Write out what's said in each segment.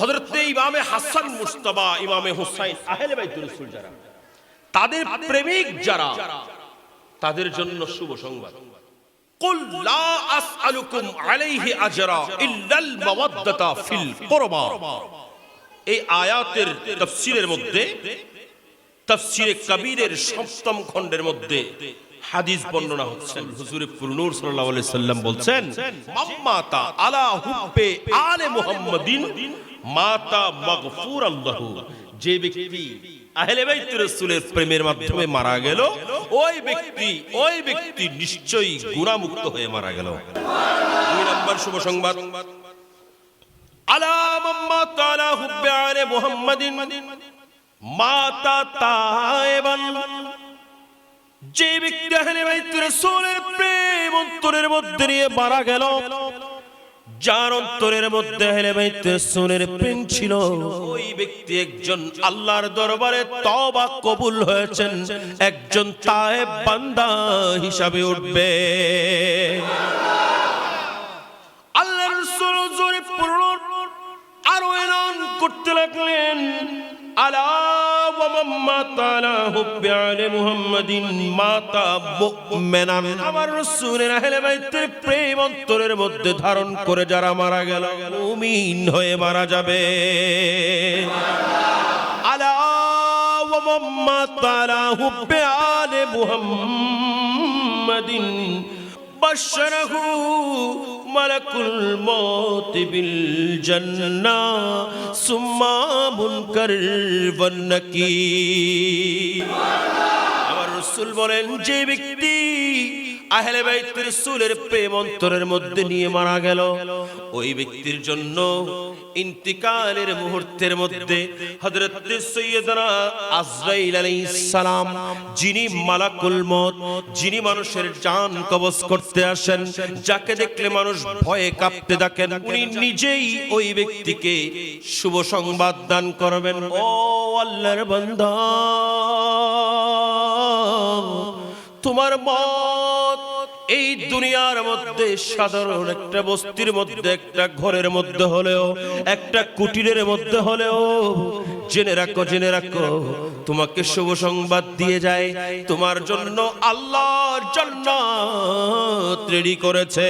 হযরত ইমামে হাসান মুজতবা, ইমামে হুসাইন, আহলে বাইতুর রাসূল যারা, তাদের প্রেমিক যারা, তাদের জন্য শুভ সংবাদ। কুল লা আসআলুকুম আলাইহি আজরা ইল্লাল মাওয়াদ্দাতা ফিল কুরবা। এই আয়াতের তাফসীরের মধ্যে, তাফসীরে কবীরের ৭ম খণ্ডের মধ্যে হাদিস বর্ণনা হচ্ছেন। হুজুরে পুরনূর সাল্লাল্লাহু আলাইহি সাল্লাম বলছেন, মাম্মাতা আলা হুব্বে আলে মুহাম্মাদিন মাতা মাগফুরাল লাহু। যে ব্যক্তি আহলে বাইত রাসূলের প্রেমের মাধ্যমে মারা গেল, ওই ব্যক্তি নিশ্চয়ই গুনাহমুক্ত হয়ে মারা গেল। ২ নম্বর শুভ সংবাদ, আলা মাম্মাতা আলা হুব্বে আলে মুহাম্মাদিন মাতা তায়েবান। যে ব্যক্তি আহলে বাইত রাসূলের প্রেম অন্তরের মধ্যে নিয়ে মারা গেল, যার অন্তরের মধ্যে আহলে বাইত রাসূলের প্রেম ছিল, ওই ব্যক্তি একজন আল্লাহর দরবারে তওবা কবুল হয়েছেন, একজন তায়েব বান্দা হিসাবে উঠবে। আল্লাহর রাসূল জোরে পড়ল, আর এলান করতে লাগলেন, আলা ওয়া মাম্মাতা আলা হুব্বি আলি মুহাম্মাদিন মাতা মুমিনান। আমার রাসূলের আহলে বাইতের প্রেম অন্তরের মধ্যে ধারণ করে যারা মারা গেল, মুমিন হয়ে মারা যাবে। আলা ওয়া মাম্মাতা আলা হুব্বি আলি মুহাম্মাদিন বাশশারাহু মালাকুল মউত বিল জান্নাহ সুম্মা মুনকার ওয়ান নাকির। আমার রাসূল বলেন, যে ব্যক্তি আহলে বাইত রাসূলের প্রেম অন্তরের মধ্যে নিয়ে মারা গেল, ওই ব্যক্তির জন্য ইন্তিকালের মুহূর্তের মধ্যে হযরত সাইয়্যিদানা আজরাইল আলাইহিস সালাম, যিনি মালাকুল মউত, যিনি মানুষের জান কবজ করতে আসেন, যাকে দেখলে মানুষ ভয়ে কাঁপতে থাকেন, উনি নিজেই ওই ব্যক্তিকে শুভ সংবাদ দান করবেন। ও আল্লাহর বান্দা, তোমার মত এই দুনিয়ার মধ্যে সাধারণ একটা বস্তির মধ্যে, একটা ঘরের মধ্যে হলেও, একটা কুটিরের মধ্যে হলেও, জেনে রাখো, জেনে রাখো, তোমাকে শুভ সংবাদ দিয়ে যায়, তোমার জন্য আল্লাহর জান্নাত রেডি করেছে।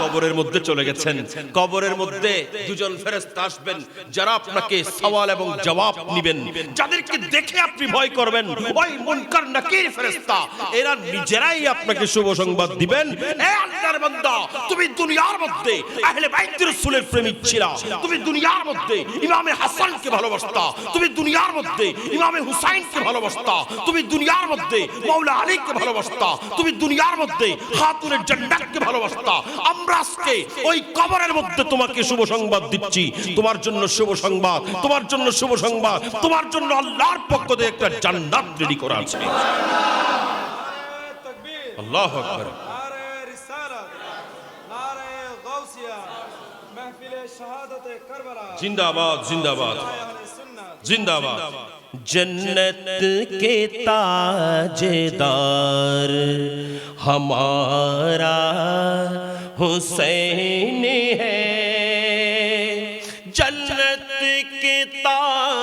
কবরের মধ্যে চলে গেছেন, কবরের মধ্যে দুজন ফেরেশতা আসবেন, যারা আপনাকে সওয়াল এবং জবাব নেবেন, যাদেরকে দেখে আপনি ভয় করবেন, ওই মুনকার নাকির ফেরেশতা, এরা নিজেরাই আপনাকে শুভ সংবাদ দিবেন। হে আল্লাহর বান্দা, তুমি দুনিয়ার মধ্যে আহলে বাইত রাসূলের প্রেমিক ছিলা, তুমি দুনিয়ার মধ্যে ইমামে হাসানকে ভালোবাসতা, তুমি দুনিয়ার মধ্যে ইমামে হুসাইনকে ভালোবাসতা, তুমি দুনিয়ার মধ্যে মাওলা আলীকে ভালোবাসতা, তুমি দুনিয়ার মধ্যে খাতুনের জান্নাতকে ভালোবাসতা। আমরা আজকে ওই কবরের মধ্যে তোমাকে শুভ সংবাদ দিচ্ছি, তোমার জন্য শুভ সংবাদ, তোমার জন্য শুভ সংবাদ, তোমার জন্য আল্লাহর পক্ষ থেকে একটা জান্নাত রেডি করা আছে। আল্লাহু আকবার। নারে রিসালাত, নারে গাউসিয়া, মাহফিলে শাহাদাতে কারবালা, জিন্দাবাদ, জিন্দাবাদ, জিন্দাবাদ। जन्नत के ताजदार हमारा हुसैन है, जन्नत के ताजदार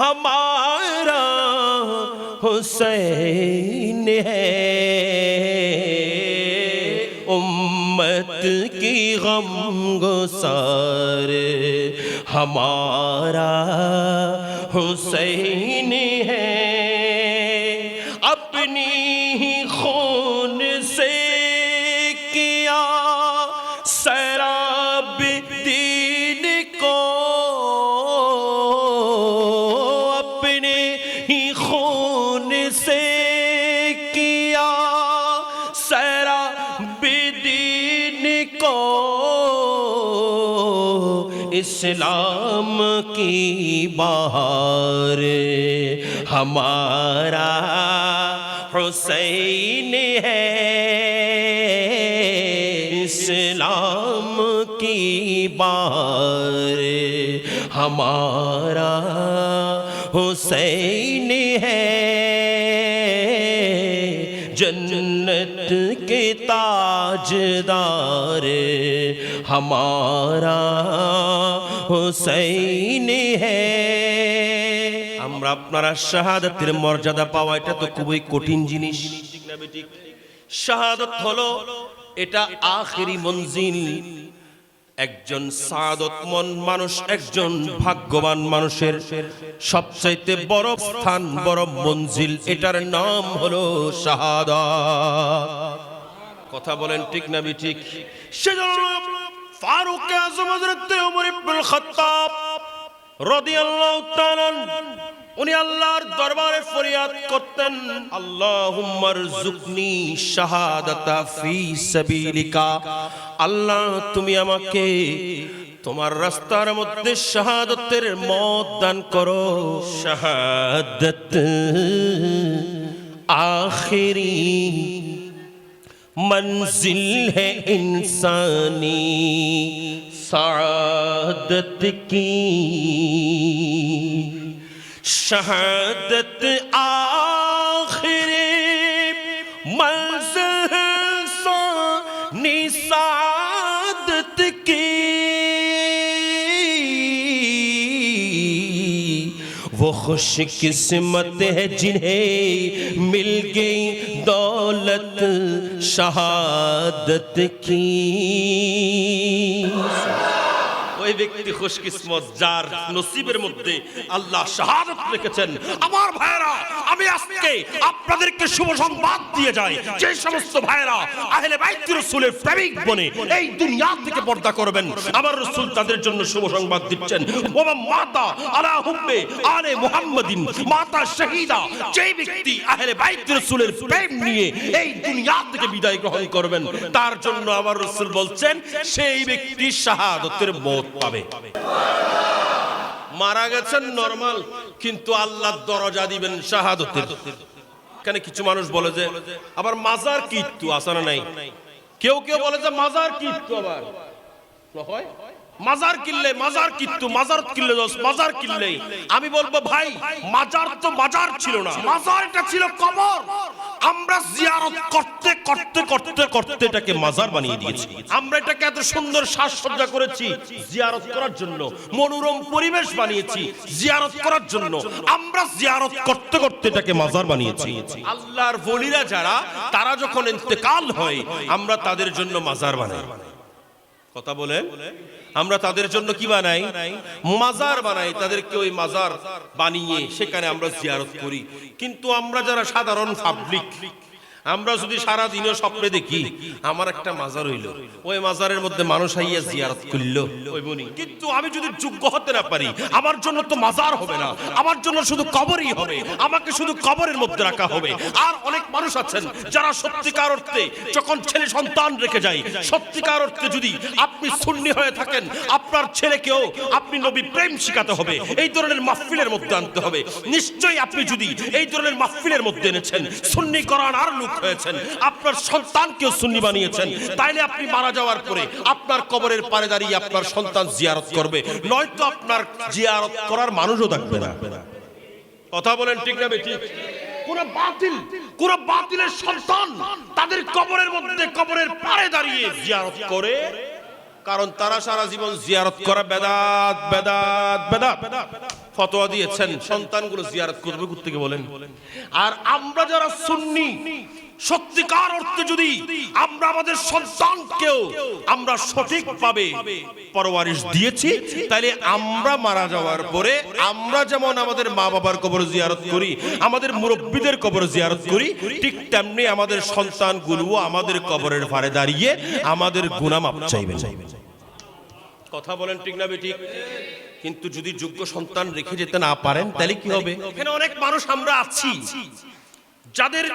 हमारा हुसैन है, उम्मत की गमगुसार हमारा हुसैन है, अपनी ही खून से किया सैराब दीन को, अपने ही खून से किया सैराब दीन को, इस्लाम की बहार हमारा हुसैन है, इस्लाम की बहार हमारा हुसैन है, जन्नत के ताजदार हमारा हुसैन है। আমরা আপনারা শাহাদাতের মর্যাদা পাওয়া এটা তো খুবই কঠিন জিনিস, ঠিক না বেঠিক? শাহাদাত হলো এটা আখেরি মঞ্জিল। একজন সাদতমন মানুষ, একজন ভাগ্যবান মানুষের সবচাইতে বড় স্থান, বড় মঞ্জিল, এটার নাম হলো শাহাদাত। কথা বলেন ঠিক না ঠিক? সেজন্য ফারুক আযম হযরত ওমর ইবনে খাত্তাব রাদিয়াল্লাহু তাআলা উনি আল্লাহর দরবারে ফরিয়াদ করতেন, আল্লাহুম্মা রযুকনি শাহাদাতা ফি সাবিলিকা। আল্লাহ তুমি আমাকে তোমার রাস্তার মধ্যে শাহাদাতের মত দান করো। শাহাদাত আখিরি मंजिल है इंसानी सादत की, शहादत आखिरी मंजिल है इंसानी सादत की। वो खुश किस्मत है जिन्हें मिल गई दौलत शहादत की। ওই ব্যক্তি খুশকিসমত যার নসিবের মধ্যে আল্লাহ শাহাদাত রেখেছেন। আমার ভাইরা, আমি আজকে আপনাদেরকে শুভ সংবাদ দিয়ে যাই, যে সমস্ত ভাইরা আহলে বাইত রাসূলের প্রেমিক বনে এই দুনিয়া থেকে পর্দা করবেন, আমার রাসূল তাদের জন্য শুভ সংবাদ দিচ্ছেন। ওয়া মাতা আলা হুব্বে আলে মুহাম্মাদিন মাতা শাহীদা, যে ব্যক্তি আহলে বাইত রাসূলের প্রেম নিয়ে এই দুনিয়া থেকে বিদায় গ্রহণ করবেন, তার জন্য আমার রাসূল বলছেন সেই ব্যক্তি শাহাদাতের মত পাবে। মারা গেছেন নরমাল, কিন্তু আল্লাহ দরজা দিবেন শাহাদাতের। এখানে কিছু মানুষ বলে যে আবার মাজার কিত্তু আসানা নাই, কেউ কেউ বলে যে মাজার কিত্তু, আবার হয় মাজার কিনলে মাজার কিত্তু, মাজার কিনলে মাজার কিনলে। আমি বলবো ভাই, মাজার তো মাজার ছিল না, মাজারটা ছিল কবর। আমরা জিয়ারত করতে করতে করতে করতে এটাকে মাজার বানিয়ে দিয়েছি। আমরা এটাকে এত সুন্দর সাজসজ্জা করেছি জিয়ারত করার জন্য, মনোরম পরিবেশ বানিয়েছি জিয়ারত করার জন্য। আমরা জিয়ারত করতে করতে এটাকে মাজার বানিয়েছি। আল্লাহর ওলিরা যারা, তারা যখন ইন্তেকাল হয় আমরা তাদের জন্য মাজার বানাই। কথা বলেন, আমরা তাদের জন্য কি বানাই? মাজার বানাই। তাদেরকে ওই মাজার বানিয়ে সেখানে আমরা জিয়ারত করি। কিন্তু আমরা যারা সাধারণ পাবলিক, আমরা যদি সারা দিনও স্বপ্নে দেখি আমার একটা মাজার হইল, ওই মাজারের মধ্যে মানুষ আইয়া জিয়ারত করলো, ওই বনি। কিন্তু আমি যদি যোগ্য হতে না পারি, আমার জন্য তো মাজার হবে না, আমার জন্য শুধু কবরই হবে, আমাকে শুধু কবরের মধ্যে রাখা হবে। আর অনেক মানুষ আছেন যারা সত্যিকার অর্থে যখন ছেলে সন্তান রেখে যায়, সত্যিকার অর্থে যদি আপনি সুন্নি হয়ে থাকেন, আপনার ছেলেকেও আপনি নবী প্রেম শিখাতে হবে, এই ধরনের মাহফিলের মধ্যে আনতে হবে। নিশ্চয়ই আপনি যদি এই ধরনের মাহফিলের মধ্যে এনেছেন, সুন্নি কোরআন আর লোক হয়েছেন, আপনার সন্তানকেও সুন্নি বানিয়েছেন, তাইলে আপনি মারা যাওয়ার পরে আপনার কবরের পারে দাঁড়িয়ে আপনার সন্তান জিয়ারত করবে, নয়তো আপনার জিয়ারত করার মানুষও থাকবে না। কথা বলেন ঠিক না বেঠিক? কোন বাতিলের সন্তান তাদের কবরের মধ্যে, কবরের পারে দাঁড়িয়ে জিয়ারত করে, কারণ তারা সারা জীবন জিয়ারত করা বেদাত বেদাত বেদাত ফতোয়া দিয়েছেন। সন্তানগুলো জিয়ারত করবে কোথা থেকে বলেন? আর আমরা যারা সুন্নি, সত্যিকার অর্থে যদি আমরা আমাদের সন্তানকেও আমরা সঠিকভাবে পরওয়ারিশ দিয়েছি, তাহলে আমরা মারা যাওয়ার পরে আমরা যেমন আমাদের মা বাবার কবর জিয়ারত করি, আমাদের মুরব্বীদের কবর জিয়ারত করি, ঠিক তেমনি আমাদের সন্তানগুলো আমাদের কবরের পারে দাঁড়িয়ে আমাদের গুনাহ মাপ চাইবে। কথা বলেন ঠিক না বেঠিক? কিন্তু যদি যোগ্য সন্তান রেখে যেতে না পারেন, তাহলে কি হবে? এখানে অনেক মানুষ আমরা আছি যাদের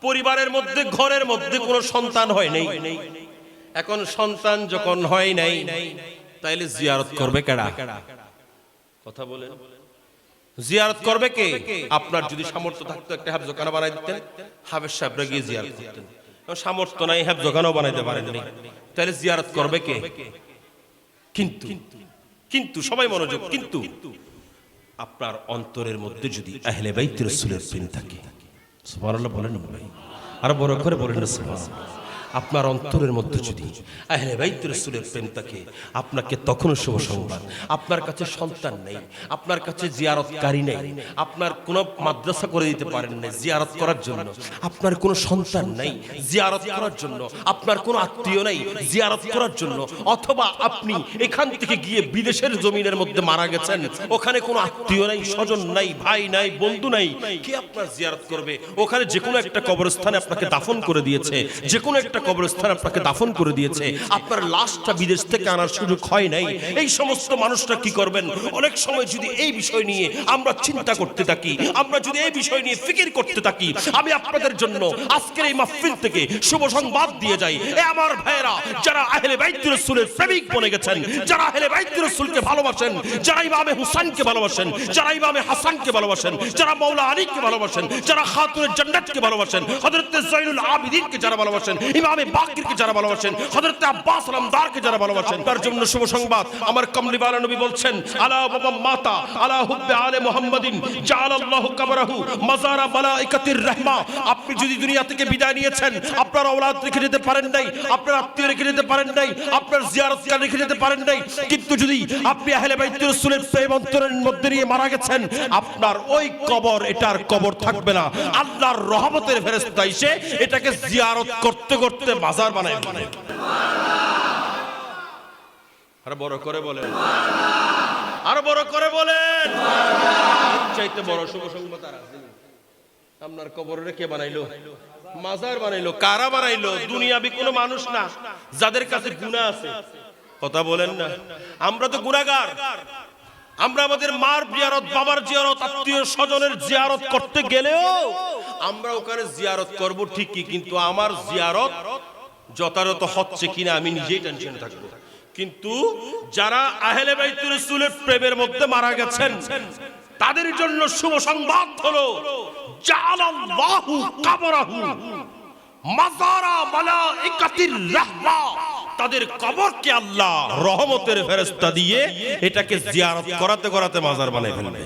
পরিবারের মধ্যে, ঘরের মধ্যে কোনো সন্তান হয় নাই। এখন সন্তান যখন হয় নাই, তাইলে জিয়ারত করবে কারা? কথা বলেন, জিয়ারত করবে কে? আপনার যদি সামর্থ্য থাকতো একটা হাফজখানা বানাই দিতেন, হাফেজ সাহেবরা গিয়ে জিয়ারত করতেন। সামর্থ্য নাই, হাফজখানাও বানাইতে পারেননি, তাহলে জিয়ারত করবে কে? কিন্তু কিন্তু সবাই মনোযোগ, কিন্তু আপনার অন্তরের মধ্যে যদি আহলে বাইত রাসূলের প্রেম থাকে, সুবহানাল্লাহ বলেন ভাই, আর বড় করে বলেন সুবহানাল্লাহ। আপনার অন্তরের মধ্যে যদি আহলে বাইত রাসূলের প্রেম থাকে, আপনাকে তখন শুভ সংবাদ। আপনার কাছে সন্তান নেই, আপনার কাছে জিয়ারতকারী নেই, আপনার কোনো মাদ্রাসা করে দিতে পারেন না জিয়ারত করার জন্য, আপনার কোনো সন্তান নেই জিয়ারত করার জন্য, আপনার কোনো আত্মীয় নেই জিয়ারত করার জন্য, অথবা আপনি এখান থেকে গিয়ে বিদেশের জমিনের মধ্যে মারা গেছেন, ওখানে কোনো আত্মীয় নাই, স্বজন নাই, ভাই নাই, বন্ধু নাই, কে আপনার জিয়ারত করবে? ওখানে যে কোনো একটা কবরস্থানে আপনাকে দাফন করে দিয়েছে, যে কোনো একটা কবরস্থান আপনাকে দাফন করে দিয়েছে, আপনার লাশটা বিদেশ থেকে আনার সুযোগ হয় নাই। এই সমস্ত মানুষরা কি করবেন? অনেক সময় যদি এই বিষয় নিয়ে আমরা চিন্তা করতে থাকি, আমরা যদি এই বিষয় নিয়ে ফিকির করতে থাকি, আমি আপনাদের জন্য আজকের এই মাহফিল থেকে শুভ সংবাদ দিয়ে যাই, এ আমার ভাইয়েরা যারা আহলে বাইত রাসূলের প্রেমিক বনে গেছেন, যারা আহলে বাইত রাসূলকে ভালোবাসেন, যারা ইমামে হুসাইনকে ভালোবাসেন, যারা ইমামে হাসানকে ভালোবাসেন, যারা মাওলা আলীকে ভালোবাসেন, যারা খাতুনে জান্নাতকে ভালোবাসেন, হযরত যাইনুল আবিদিনকে যারা ভালোবাসেন, ইমামে বাকিরকে যারা ভালোবাসেন, হযরত আব্বাস আলমদারকে যারা ভালোবাসেন, তার জন্য শুভ সংবাদ। আমার কমলিওয়ালা নবী বলছেন, আলা বাবা মাতা আলা হুব্বে আলে মুহাম্মাদিন জাআলাল্লাহু কবরাহু মাজারা মালাইকাতির রাহমা। আপনি যদি দুনিয়া থেকে বিদায় নিয়েছেন, আপনার আওলাদ রেখে যেতে পারেন নাই, আপনার আত্মীয় রেখে যেতে পারেন নাই, আপনার জিয়ারতকারী রেখে যেতে পারেন নাই, কিন্তু যদি আপনি আহলে বাইত রাসূলের প্রেম অন্তরের মধ্যে নিয়ে মারা গেছেন, আপনার ওই কবর এটার কবর থাকবে না। আল্লাহর রহমতের ফেরেশতা এসে এটাকে জিয়ারত করতে করতে মাজার বানায় দেবে। আর বড় করে বলেন, আর বড় করে বলেন, চাইতে বড় শুভ সংবাদ আর আছে? আপনার কবরে কে বানাইলো? মাজার বানাইলো। কারা বানাইলো? দুনিয়াবি কোনো মানুষ না, যাদের কাছে গুনাহ আছে। কথা বলেন না, আমরা তো গুনাহগার। আমরা আমাদের মার জিয়ারত, বাবার জিয়ারত, আত্মীয় স্বজনের জিয়ারত করতে গেলেও আমরা ওখানে জিয়ারত করব ঠিকই, কিন্তু আমার জিয়ারত যথাযথ হচ্ছে কিনা আমি নিজেই টেনশনে থাকবো। কিন্তু যারা আহলে বাইত রাসূলের প্রেমের মধ্যে মারা গেছেন, তাদের জন্য শুভ সংবাদ হলো জাআলাল্লাহু কবরাহু মাজারা মালাইকাতির রাহমা। তাদের কবরকে আল্লাহ রহমতের ফেরেশতা দিয়ে এটাকে জিয়ারত করাতে করাতে মাজার বানায় ফেলবে।